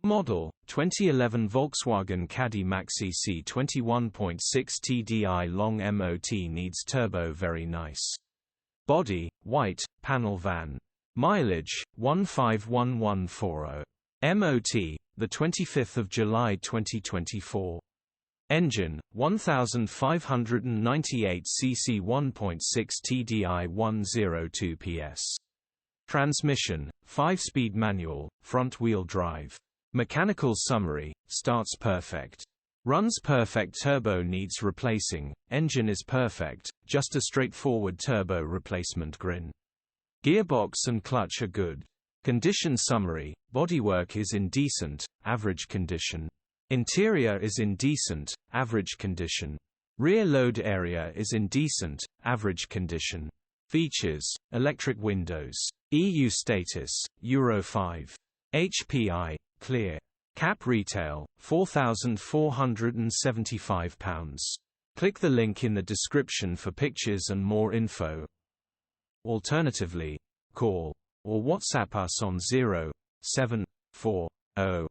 Model, 2011 Volkswagen Caddy Maxi C20 1.6 Tdi long MOT needs turbo very nice. Body, white, panel van. Mileage, 151140. MOT, the 25th of July 2024. Engine, 1598 cc 1.6 Tdi 102 PS. Transmission, 5-speed manual, front-wheel drive. Mechanical summary, starts perfect. Runs perfect, turbo needs replacing, engine is perfect, just a straightforward turbo replacement grin. Gearbox and clutch are good. Condition summary, bodywork is in decent, average condition. Interior is in decent, average condition. Rear load area is in decent, average condition. Features, electric windows. EU status, Euro 5. HPI, clear. Cap retail, £4,475. Click the link in the description for pictures and more info. Alternatively, call or WhatsApp us on 0740